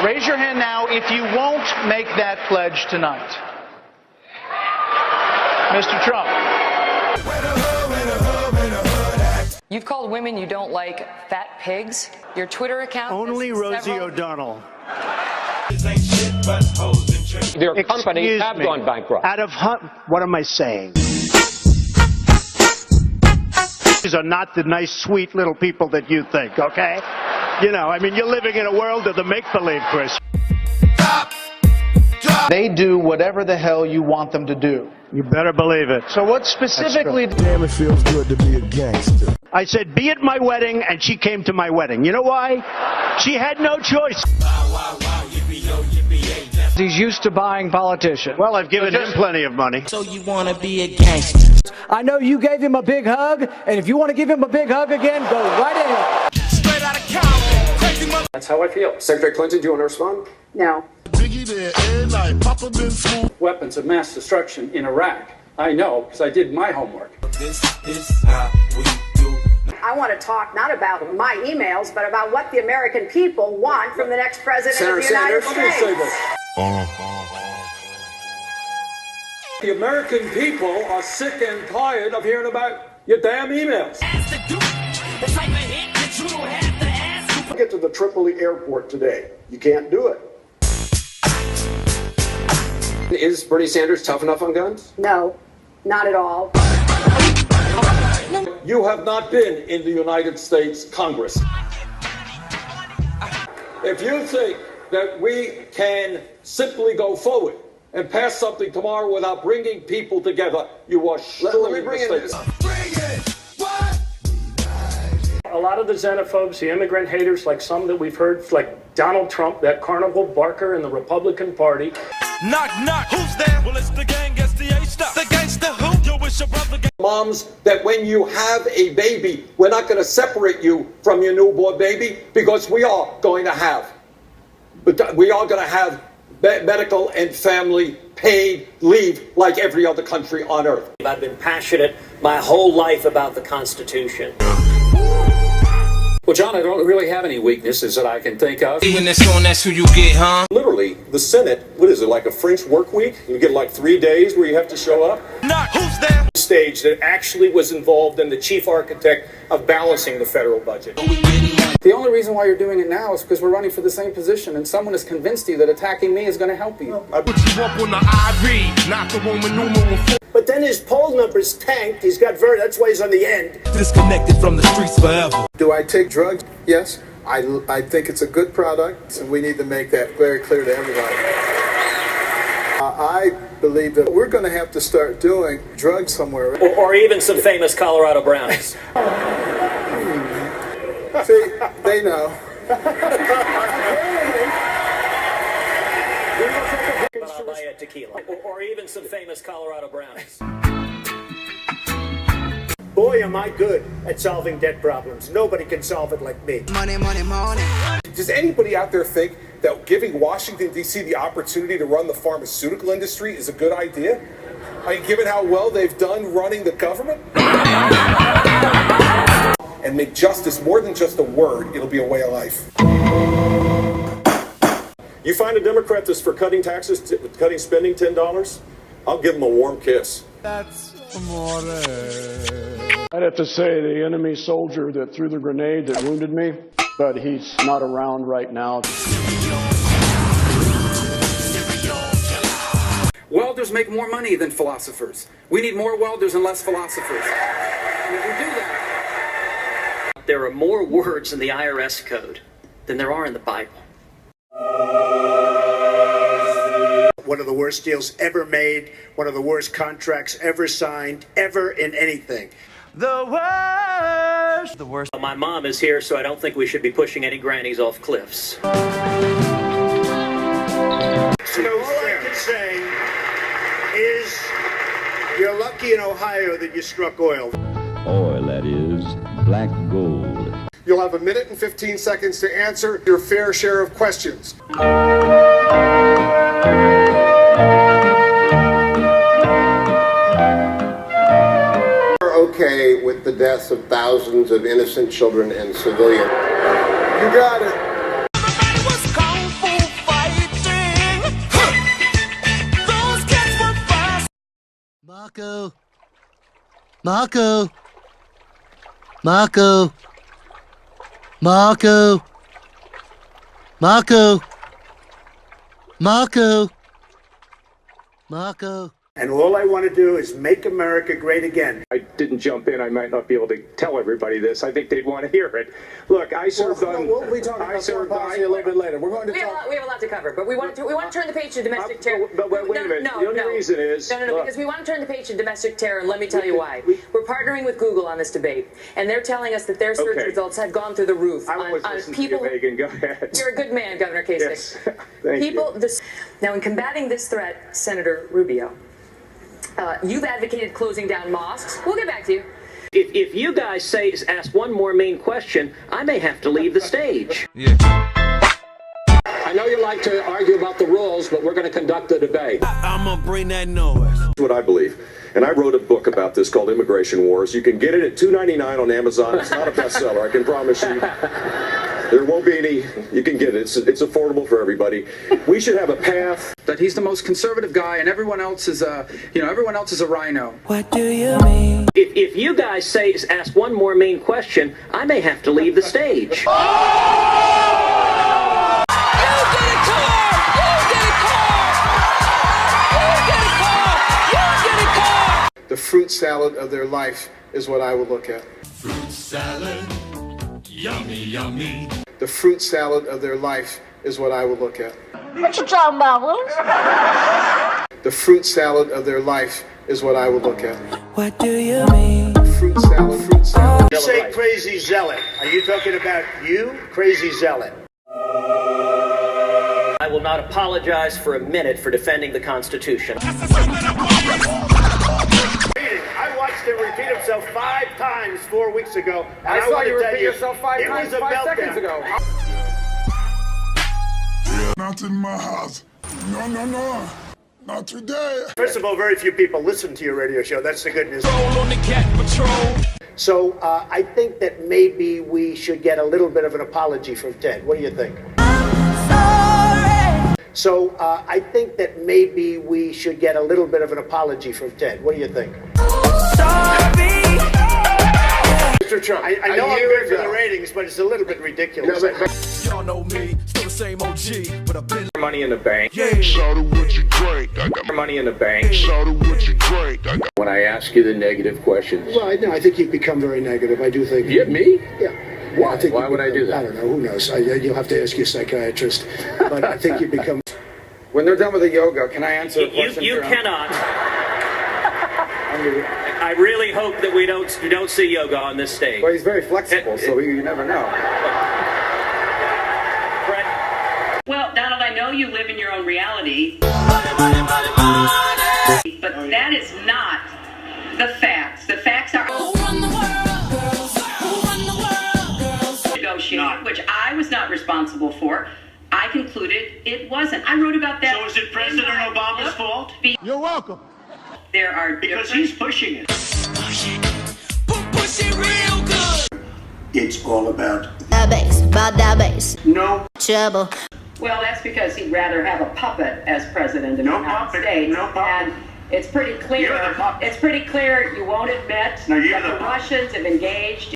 Raise your hand now if you won't make that pledge tonight. Mr. Trump. You've called women you don't like fat pigs. Your Twitter account. Only Rosie O'Donnell. Their companies have gone bankrupt. What am I saying? These are not the nice, sweet little people that you think, okay? You know, I mean, you're living in a world of the make-believe, Chris. They do whatever the hell you want them to do. You better believe it. So what specifically... Damn, it feels good to be a gangster. I said, be at my wedding, and she came to my wedding. You know why? She had no choice. He's used to buying politicians. Well, I've given him plenty of money. So you want to be a gangster? I know you gave him a big hug, and if you want to give him a big hug again, go right ahead. Straight out of Compton, crazy mother. That's how I feel. Secretary Clinton, do you want to respond? No. Weapons of mass destruction in Iraq. I know, because I did my homework. This is how we do. I want to talk not about my emails, but about what the American people want from the next president of the United States. Let me say this. The American people are sick and tired of hearing about your damn emails. Get to the Tripoli airport today. You can't do it. Is Bernie Sanders tough enough on guns? No, not at all. You have not been in the United States Congress. If you think that we can simply go forward and pass something tomorrow without bringing people together, you are surely mistaken. A lot of the xenophobes, the immigrant haters, like some that we've heard, like Donald Trump, that carnival barker in the Republican Party. Knock, knock, who's there? Well, it's the gang, it's the A-Stop. The gangster who? Yo, it's your brother. Moms, that when you have a baby, we're not going to separate you from your newborn baby, because we are going to have medical and family paid leave like every other country on earth. I've been passionate my whole life about the Constitution. Well, John, I don't really have any weaknesses that I can think of. When it's on, that's who you get, huh? Literally, the Senate, what is it, like a French work week? You get like 3 days where you have to show up? Knock, who's there? Stage that actually was involved in the chief architect of balancing the federal budget. The only reason why you're doing it now is because we're running for the same position, and someone has convinced you that attacking me is going to help you. I put you up on the IV, not the Roman numeral 4. But then his poll numbers tanked. He's got that's why he's on the end. Disconnected from the streets forever. Do I take drugs? Yes. I think it's a good product, and we need to make that very clear to everybody. I believe that we're going to have to start doing drugs somewhere. Or even some famous Colorado brownies. See, they know. But I'll buy a tequila. Or even some famous Colorado brownies. Boy, am I good at solving debt problems. Nobody can solve it like me. Money, money, money. Does anybody out there think that giving Washington, D.C. the opportunity to run the pharmaceutical industry is a good idea? I mean, given how well they've done running the government? And make justice more than just a word, it'll be a way of life. You find a Democrat that's for cutting taxes, cutting spending $10, I'll give him a warm kiss. That's amore. I'd have to say the enemy soldier that threw the grenade that wounded me, but he's not around right now. Welders make more money than philosophers. We need more welders and less philosophers. And if we do that... There are more words in the IRS code than there are in the Bible. One of the worst deals ever made, one of the worst contracts ever signed, ever in anything. The worst. The worst. My mom is here, so I don't think we should be pushing any grannies off cliffs. So all I can say is you're lucky in Ohio that you struck oil. Oil, that is, black gold. You'll have 1 minute and 15 seconds to answer your fair share of questions. Okay with the deaths of thousands of innocent children and civilians. You got it. Marco. Marco. Marco. Marco. Marco. Marco. Marco. And all I want to do is make America great again. I didn't jump in. I might not be able to tell everybody this. I think they'd want to hear it. Look, I served on. We'll be talking about foreign policy a little bit later. We're going to talk. We have a lot to cover, but we want to turn the page to domestic terror. But wait a minute. The only reason is because we want to turn the page to domestic terror, and let me tell you why. We're partnering with Google on this debate, and they're telling us that their search results have gone through the roof on people. To you, Megan. Go ahead. You're a good man, Governor Kasich. Yes. Thank you. Now, in combating this threat, Senator Rubio, you've advocated closing down mosques. We'll get back to you. If you guys ask one more main question, I may have to leave the stage. Yeah. I know you like to argue about the rules, but we're going to conduct a debate. I'm gonna bring that noise. That's what I believe. And I wrote a book about this called Immigration Wars. You can get it at $2.99 on Amazon. It's not a bestseller, I can promise you. There won't be any. You can get it. It's affordable for everybody. We should have a path. That he's the most conservative guy, and everyone else is everyone else is a rhino. What do you mean? If you guys ask one more main question, I may have to leave the stage. The fruit salad of their life is what I would look at. Fruit salad, yummy, yummy. The fruit salad of their life is what I would look at. What you talking about, Willis? The fruit salad of their life is what I would look at. What do you mean? Fruit salad, fruit salad. You say crazy zealot. Are you talking about you, crazy zealot? I will not apologize for a minute for defending the Constitution. I watched him repeat himself 5 times 4 weeks ago. And I saw you want to tell repeat yourself 5 times 5 seconds ago. Not in my house. No. Not today. First of all, very few people listen to your radio show. That's the good news. Roll on the cat patrol. So I think that maybe we should get a little bit of an apology from Ted. What do you think? So I think that maybe we should get a little bit of an apology from Ted. What do you think? Mr. Trump, I know I'm good for the ratings, but it's a little bit ridiculous. Y'all know me, still the same OG, but I've been Money in the bank. Yeah. Shout out what you drink. I got Money in the bank. shout out what you drink. I got When I ask you the negative questions. Well, no, I think you've become very negative. I do think. Me? Yeah. Why? I think Why would I do that? I don't know. Who knows? You'll have to ask your psychiatrist. But I think you've become. When they're done with the yoga, can I answer a question? You cannot. I really hope that we don't see yoga on this stage. Well, he's very flexible, so you never know. Well, Donald, I know you live in your own reality, but that is not the facts. The facts are negotiated, which I was not responsible for. I concluded it wasn't. I wrote about that. So is it President Obama's fault? You're welcome. There are Because he's pushing it. push it real good. It's all about That bass. No. Trouble. Well, that's because he'd rather have a puppet as president of the United States. No puppet. And it's pretty clear. You're the puppet. It's pretty clear you won't admit No, you're that the the puppet. Russians have engaged